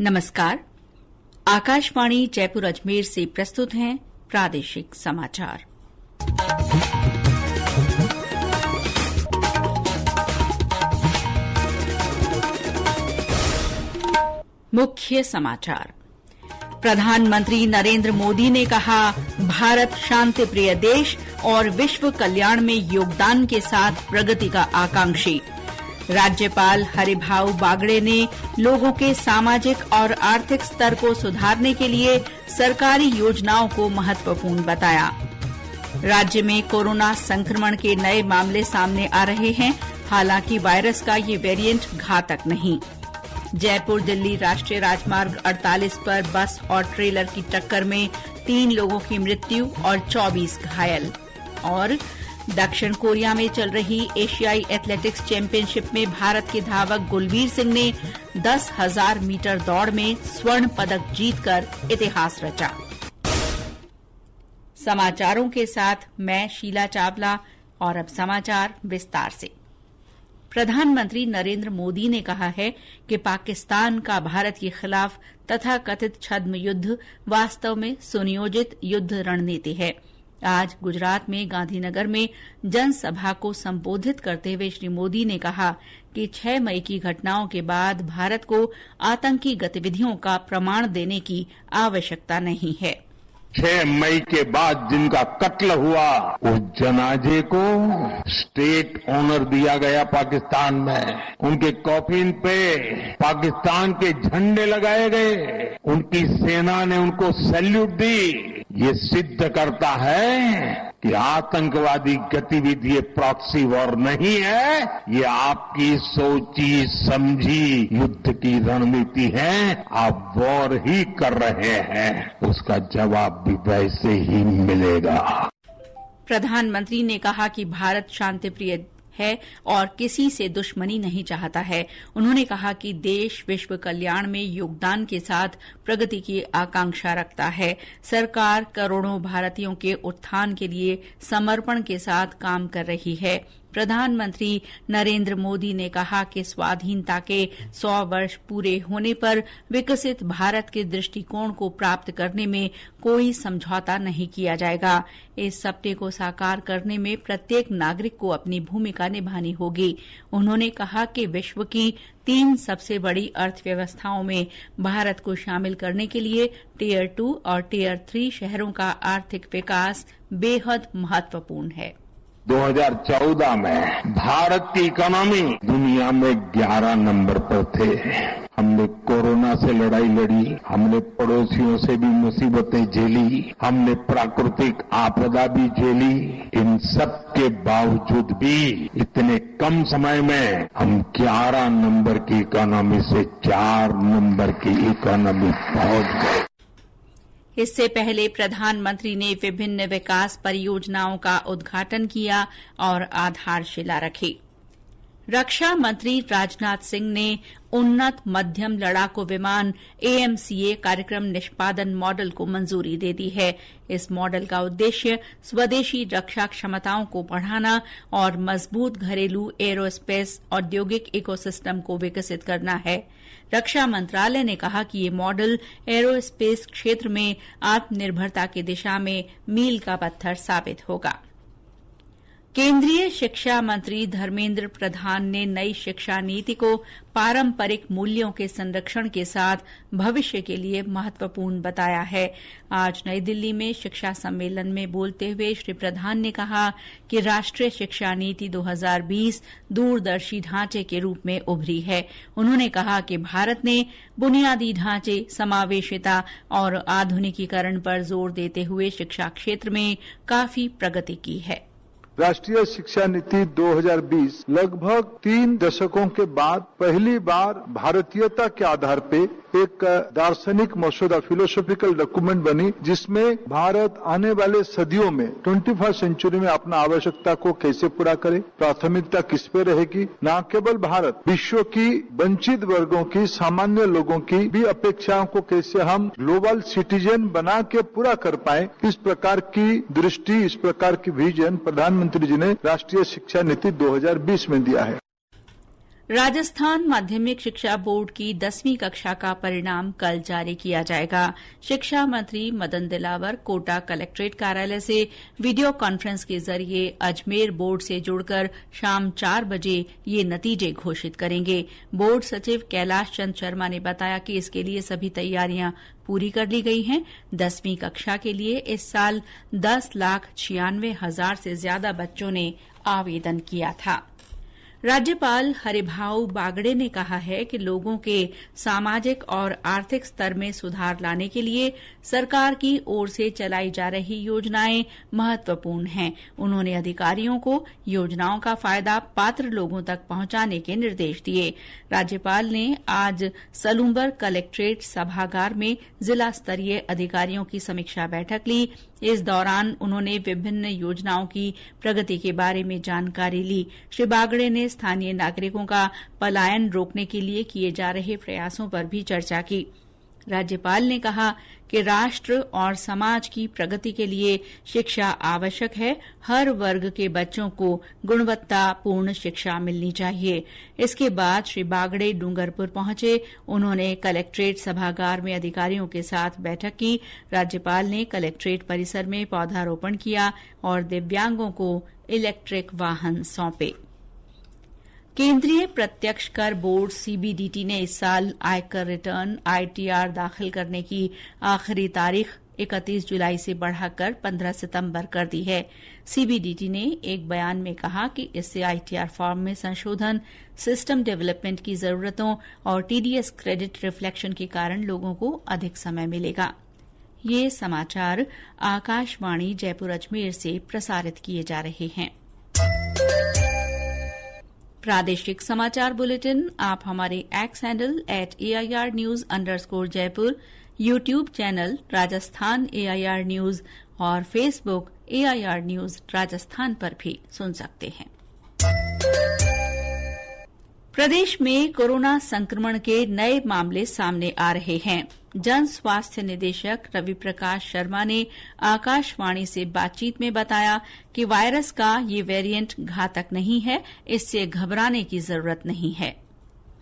नमस्कार। आकाशवाणी जयपुर अजमेर से प्रस्तुत हैं प्रादेशिक समाचार। मुख्य समाचार। प्रधानमंत्री नरेंद्र मोदी ने कहा, भारत शांति प्रिय देश और विश्व कल्याण में योगदान के साथ प्रगति का आकांक्षी। राज्यपाल हरिभाऊ बागड़े ने लोगों के सामाजिक और आर्थिक स्तर को सुधारने के लिए सरकारी योजनाओं को महत्वपूर्ण बताया। राज्य में कोरोना संक्रमण के नए मामले सामने आ रहे हैं, हालांकि वायरस का ये वेरिएंट घातक नहीं। जयपुर दिल्ली राष्ट्रीय राजमार्ग 48 पर बस और ट्रेलर की टक्कर में 3 लोगों की मृत्यु और 24 घायल। और दक्षिण कोरिया में चल रही एशियाई एथलेटिक्स चैंपियनशिप में भारत के धावक गुलबीर सिंह ने 10,000 मीटर दौड़ में स्वर्ण पदक जीतकर इतिहास रचा। समाचारों के साथ मैं शीला चावला और अब समाचार विस्तार से। प्रधानमंत्री नरेंद्र मोदी ने कहा है कि पाकिस्तान का भारत के खिलाफ तथाकथित छद्म युद्ध वास्तव में सुनियोजित युद्ध रणनीति है। आज गुजरात में गांधीनगर में जनसभा को संबोधित करते हुए श्री मोदी ने कहा कि 6 मई की घटनाओं के बाद भारत को आतंकी गतिविधियों का प्रमाण देने की आवश्यकता नहीं है। 6 मई के बाद जिनका कत्ल हुआ, उस जनाजे को स्टेट ऑनर दिया गया पाकिस्तान में। उनके कॉफिन पे पाकिस्तान के झंडे लगाए गए, उनकी सेना ने उनको सैल्यूट दी। ये सिद्ध करता है कि आतंकवादी गतिविधि ये प्रॉक्सी वॉर नहीं है, ये आपकी सोची समझी युद्ध की रणनीति है। आप वॉर ही कर रहे हैं, उसका जवाब भी वैसे ही मिलेगा। प्रधानमंत्री ने कहा कि भारत शांतिप्रिय है और किसी से दुश्मनी नहीं चाहता है। उन्होंने कहा कि देश विश्व कल्याण में योगदान के साथ प्रगति की आकांक्षा रखता है। सरकार करोड़ों भारतीयों के उत्थान के लिए समर्पण के साथ काम कर रही है। प्रधानमंत्री नरेंद्र मोदी ने कहा कि स्वाधीनता के 100 वर्ष पूरे होने पर विकसित भारत के दृष्टिकोण को प्राप्त करने में कोई समझौता नहीं किया जाएगा। इस सपने को साकार करने में प्रत्येक नागरिक को अपनी भूमिका निभानी होगी। उन्होंने कहा कि विश्व की 3 सबसे बड़ी अर्थव्यवस्थाओं में भारत को शामिल करने के लिए टियर 2 और टियर 3 शहरों का आर्थिक विकास बेहद महत्वपूर्ण है। 2014 में भारत की इकोनॉमी दुनिया में 11 नंबर पर थे। हमने कोरोना से लड़ाई लड़ी, हमने पड़ोसियों से भी मुसीबतें झेली, हमने प्राकृतिक आपदा भी झेली। इन सब के बावजूद भी इतने कम समय में हम 11 नंबर की इकोनॉमी से 4 नंबर की इकोनॉमी पहुंच गए। इससे पहले प्रधानमंत्री ने विभिन्न विकास परियोजनाओं का उद्घाटन किया और आधारशिला रखी। रक्षा मंत्री राजनाथ सिंह ने उन्नत मध्यम लड़ाकू विमान AMCA कार्यक्रम निष्पादन मॉडल को मंजूरी दे दी है। इस मॉडल का उद्देश्य स्वदेशी रक्षा क्षमताओं को बढ़ाना और मजबूत घरेलू एरोस्पेस औद्योगिक इकोसिस्टम को विकसित करना है। रक्षा मंत्रालय ने कहा कि ये मॉडल एरोस्पेस क्षेत्र में आत्मनिर्भरता की दिशा में मील का पत्थर साबित होगा। केंद्रीय शिक्षा मंत्री धर्मेंद्र प्रधान ने नई शिक्षा नीति को पारंपरिक मूल्यों के संरक्षण के साथ भविष्य के लिए महत्वपूर्ण बताया है। आज नई दिल्ली में शिक्षा सम्मेलन में बोलते हुए श्री प्रधान ने कहा कि राष्ट्रीय शिक्षा नीति 2020 दूरदर्शी ढांचे के रूप में उभरी है। उन्होंने कहा कि भारत ने बुनियादी ढांचे, समावेशिता और आधुनिकीकरण पर जोर देते हुए शिक्षा क्षेत्र में काफी प्रगति की है। राष्ट्रीय शिक्षा नीति 2020 लगभग 3 दशकों के बाद पहली बार भारतीयता के आधार पे एक दार्शनिक मसौदा, फिलोसॉफिकल डॉक्यूमेंट बनी, जिसमें भारत आने वाले सदियों में 21वीं सेंचुरी में अपना आवश्यकता को कैसे पूरा करे, प्राथमिकता किस पे रहेगी। न केवल भारत, विश्व की वंचित वर्गों की, सामान्य लोगों की भी अपेक्षाओं को कैसे हम ग्लोबल सिटीजन बना के पूरा कर पाए, इस प्रकार की दृष्टि, इस प्रकार की विजन प्रधानमंत्री जी ने राष्ट्रीय शिक्षा नीति 2020 में दिया है। राजस्थान माध्यमिक शिक्षा बोर्ड की 10वीं कक्षा का परिणाम कल जारी किया जाएगा। शिक्षा मंत्री मदन दिलावर कोटा कलेक्ट्रेट कार्यालय से वीडियो कॉन्फ्रेंस के जरिए अजमेर बोर्ड से जुड़कर शाम 4 बजे ये नतीजे घोषित करेंगे। बोर्ड सचिव कैलाश चंद शर्मा ने बताया कि इसके लिए सभी तैयारियां पूरी कर ली गई हैं। 10वीं कक्षा के लिए इस साल 10,96,000 से ज्यादा बच्चों ने आवेदन किया था। राज्यपाल हरिभाऊ बागड़े ने कहा है कि लोगों के सामाजिक और आर्थिक स्तर में सुधार लाने के लिए सरकार की ओर से चलाई जा रही योजनाएं महत्वपूर्ण हैं। उन्होंने अधिकारियों को योजनाओं का फायदा पात्र लोगों तक पहुंचाने के निर्देश दिए। राज्यपाल ने आज सलूम्बर कलेक्ट्रेट सभागार में जिला स्तरीय अधिकारियों की समीक्षा बैठक ली। इस दौरान उन्होंने विभिन्न योजनाओं की प्रगति के बारे में जानकारी ली। श्री बागड़े ने स्थानीय नागरिकों का पलायन रोकने के लिए किए जा रहे प्रयासों पर भी चर्चा की। राज्यपाल ने कहा कि राष्ट्र और समाज की प्रगति के लिए शिक्षा आवश्यक है। हर वर्ग के बच्चों को गुणवत्तापूर्ण शिक्षा मिलनी चाहिए। इसके बाद श्री बागड़े डूंगरपुर पहुंचे। उन्होंने कलेक्ट्रेट सभागार में अधिकारियों के साथ बैठक की। राज्यपाल ने कलेक्ट्रेट परिसर में पौधारोपण किया और दिव्यांगों को इलेक्ट्रिक वाहन सौंपे। केंद्रीय प्रत्यक्ष कर बोर्ड सीबीडीटी ने इस साल आयकर रिटर्न आईटीआर दाखिल करने की आखिरी तारीख 31 जुलाई से बढ़ाकर 15 सितंबर कर दी है। सीबीडीटी ने एक बयान में कहा कि इससे आईटीआर फॉर्म में संशोधन, सिस्टम डेवलपमेंट की जरूरतों और टीडीएस क्रेडिट रिफ्लेक्शन के कारण लोगों को अधिक समय मिलेगा। ये समाचार आकाशवाणी जयपुर अजमेर से प्रसारित किए जा रहे हैं। प्रादेशिक समाचार बुलेटिन आप हमारे x handle @AIRnews_Jaipur, YouTube channel Rajasthan AIR news और फेसबुक AIR न्यूज राजस्थान पर भी सुन सकते हैं। प्रदेश में कोरोना संक्रमण के नए मामले सामने आ रहे हैं। जन स्वास्थ्य निदेशक रवि प्रकाश शर्मा ने आकाशवाणी से बातचीत में बताया कि वायरस का ये वेरिएंट घातक नहीं है, इससे घबराने की जरूरत नहीं है।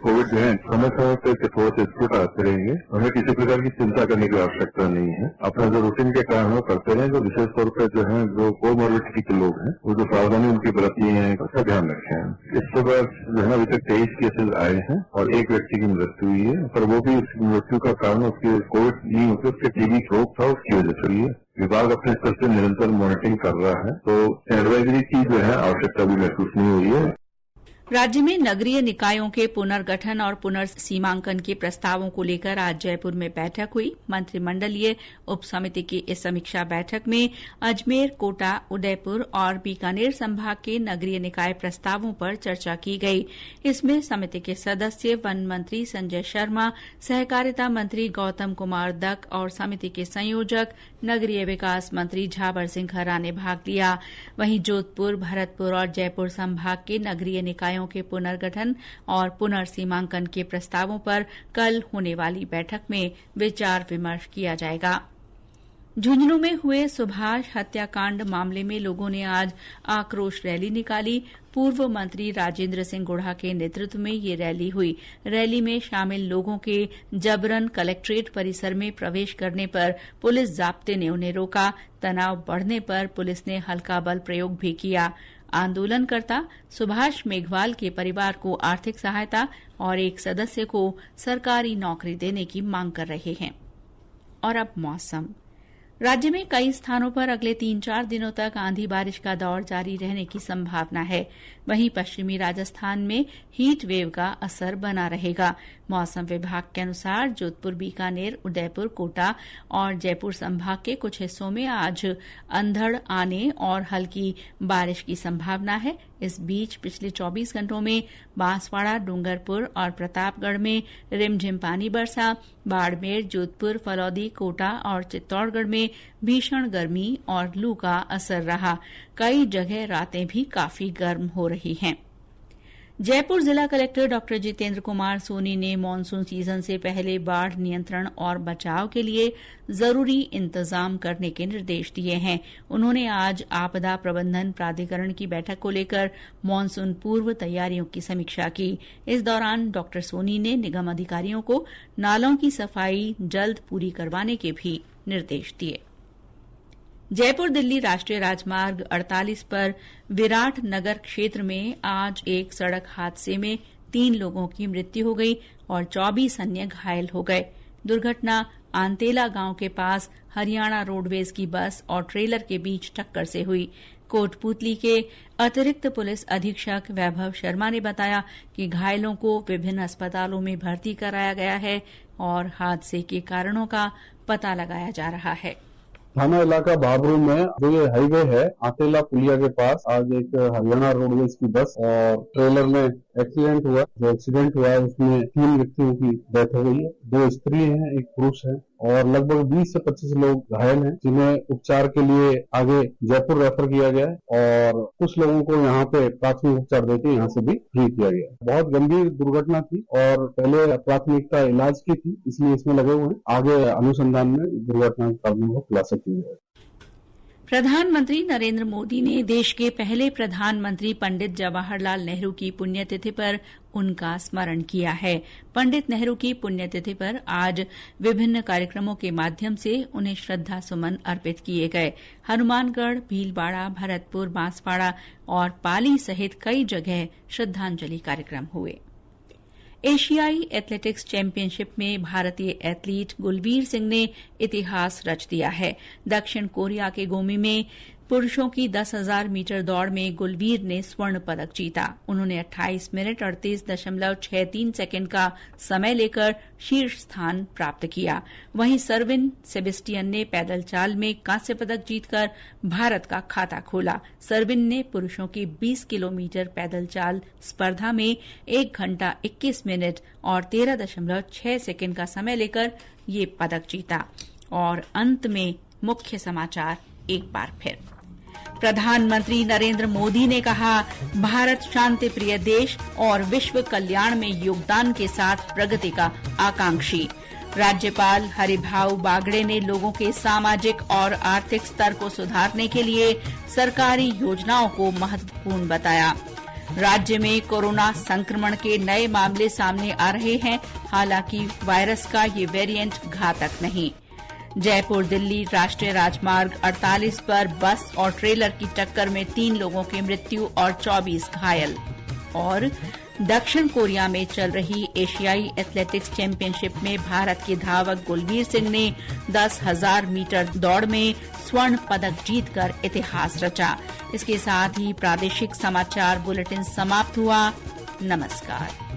कोविड जो है समय समय पे थोड़ा सा स्फुट आते रहेंगे। हमें किसी प्रकार की चिंता करने की आवश्यकता नहीं है। अपना जो रूटीन के काम है करते रहें। जो विशेष तौर पर जो है जो कोमोर्बिडिटी के लोग हैं वो जो सावधानी उनकी बरतनी है उसका ध्यान रखें। इस बार जो है अभी तक 23 केसेज आए हैं और एक व्यक्ति की मृत्यु हुई है, पर वो भी मृत्यु का कारण उसकी कोविड नहीं होती, उसके टीबी रोग था उसकी वजह से हुई है। विभाग अपने स्तर से निरंतर मॉनिटरिंग कर रहा है, तो एडवाइजरी की जो है आवश्यकता भी महसूस नहीं हुई है। राज्य में नगरीय निकायों के पुनर्गठन और पुनर्सीमांकन के प्रस्तावों को लेकर आज जयपुर में बैठक हुई। मंत्रिमंडलीय उप समिति की इस समीक्षा बैठक में अजमेर, कोटा, उदयपुर और बीकानेर संभाग के नगरीय निकाय प्रस्तावों पर चर्चा की गई। इसमें समिति के सदस्य वन मंत्री संजय शर्मा, सहकारिता मंत्री गौतम कुमार दक और समिति के संयोजक नगरीय विकास मंत्री झाबर सिंह खरा ने भाग लिया। वहीं जोधपुर, भरतपुर और जयपुर संभाग के नगरीय निकायों के पुनर्गठन और पुनर्सीमांकन के प्रस्तावों पर कल होने वाली बैठक में विचार विमर्श किया जाएगा। झुंझुनू में हुए सुभाष हत्याकांड मामले में लोगों ने आज आक्रोश रैली निकाली। पूर्व मंत्री राजेंद्र सिंह गुढ़ा के नेतृत्व में ये रैली हुई। रैली में शामिल लोगों के जबरन कलेक्ट्रेट परिसर में प्रवेश करने पर पुलिस जाब्ते ने उन्हें रोका। तनाव बढ़ने पर पुलिस ने हल्का बल प्रयोग भी किया। आंदोलनकर्ता सुभाष मेघवाल के परिवार को आर्थिक सहायता और एक सदस्य को सरकारी नौकरी देने की मांग कर रहे हैं। और अब मौसम। राज्य में कई स्थानों पर अगले 3-4 दिनों तक आंधी बारिश का दौर जारी रहने की संभावना है। वहीं पश्चिमी राजस्थान में हीट वेव का असर बना रहेगा। मौसम विभाग के अनुसार जोधपुर, बीकानेर, उदयपुर, कोटा और जयपुर संभाग के कुछ हिस्सों में आज अंधड़ आने और हल्की बारिश की संभावना है। इस बीच पिछले 24 घंटों में बांसवाड़ा, डूंगरपुर और प्रतापगढ़ में रिमझिम पानी बरसा। बाड़मेर, जोधपुर, फलौदी, कोटा और चित्तौड़गढ़ में भीषण गर्मी और लू का असर रहा। कई जगह रातें भी काफी गर्म हो रही हैं। जयपुर जिला कलेक्टर डॉ जितेंद्र कुमार सोनी ने मानसून सीजन से पहले बाढ़ नियंत्रण और बचाव के लिए जरूरी इंतजाम करने के निर्देश दिए हैं। उन्होंने आज आपदा प्रबंधन प्राधिकरण की बैठक को लेकर मानसून पूर्व तैयारियों की समीक्षा की। इस दौरान डॉ सोनी ने निगम अधिकारियों को नालों की सफाई जल्द पूरी करवाने के भी निर्देश दिए। जयपुर दिल्ली राष्ट्रीय राजमार्ग 48 पर विराट नगर क्षेत्र में आज एक सड़क हादसे में 3 लोगों की मृत्यु हो गई और 24 अन्य घायल हो गए। दुर्घटना आंतेला गांव के पास हरियाणा रोडवेज की बस और ट्रेलर के बीच टक्कर से हुई। कोटपूतली के अतिरिक्त पुलिस अधीक्षक वैभव शर्मा ने बताया कि घायलों को विभिन्न अस्पतालों में भर्ती कराया गया है और हादसे के कारणों का पता लगाया जा रहा है। थाना इलाका बाबरू में जो ये हाईवे है आतेला पुलिया के पास आज एक हरियाणा रोडवेज की बस और ट्रेलर में एक्सीडेंट हुआ। जो एक्सीडेंट हुआ है उसमें 3 व्यक्तियों की डेथ हो गई है। 2 स्त्री हैं, 1 पुरुष है और लगभग 20 से 25 लोग घायल हैं, जिन्हें उपचार के लिए आगे जयपुर रेफर किया गया है और कुछ लोगों को यहाँ पे प्राथमिक उपचार देके यहाँ से भी फ्री किया गया। बहुत गंभीर दुर्घटना थी और पहले प्राथमिकता इलाज की थी, इसलिए इसमें लगे हुए हैं। आगे अनुसंधान में दुर्घटना के कारणों को खुलासा किया जाएगा। प्रधानमंत्री नरेंद्र मोदी ने देश के पहले प्रधानमंत्री पंडित जवाहरलाल नेहरू की पुण्यतिथि पर उनका स्मरण किया है। पंडित नेहरू की पुण्यतिथि पर आज विभिन्न कार्यक्रमों के माध्यम से उन्हें श्रद्धा सुमन अर्पित किए गए। हनुमानगढ़, भीलवाड़ा, भरतपुर, बांसवाड़ा और पाली सहित कई जगह श्रद्धांजलि कार्यक्रम हुए। एशियाई एथलेटिक्स चैंपियनशिप में भारतीय एथलीट गुलवीर सिंह ने इतिहास रच दिया है। दक्षिण कोरिया के गोमी में पुरुषों की 10,000 मीटर दौड़ में गुलवीर ने स्वर्ण पदक जीता। उन्होंने 28 मिनट 38.63 सेकंड का समय लेकर शीर्ष स्थान प्राप्त किया। वहीं सरविन सेबेस्टियन ने पैदल चाल में कांस्य पदक जीतकर भारत का खाता खोला। सरविन ने पुरुषों की 20 किलोमीटर पैदल चाल स्पर्धा में 1 घंटा 21 मिनट और 13.6 सेकंड का समय लेकर ये पदक जीता। और अंत में मुख्य समाचार एक बार फिर। प्रधानमंत्री नरेंद्र मोदी ने कहा, भारत शांति प्रिय देश और विश्व कल्याण में योगदान के साथ प्रगति का आकांक्षी। राज्यपाल हरिभाऊ बागड़े ने लोगों के सामाजिक और आर्थिक स्तर को सुधारने के लिए सरकारी योजनाओं को महत्वपूर्ण बताया। राज्य में कोरोना संक्रमण के नए मामले सामने आ रहे हैं, हालांकि वायरस का ये वेरिएंट घातक नहीं। जयपुर दिल्ली राष्ट्रीय राजमार्ग 48 पर बस और ट्रेलर की टक्कर में 3 लोगों की मृत्यु और 24 घायल। और दक्षिण कोरिया में चल रही एशियाई एथलेटिक्स चैंपियनशिप में भारत के धावक गुलवीर सिंह ने 10,000 मीटर दौड़ में स्वर्ण पदक जीतकर इतिहास रचा। इसके साथ ही प्रादेशिक समाचार बुलेटिन समाप्त हुआ। नमस्कार।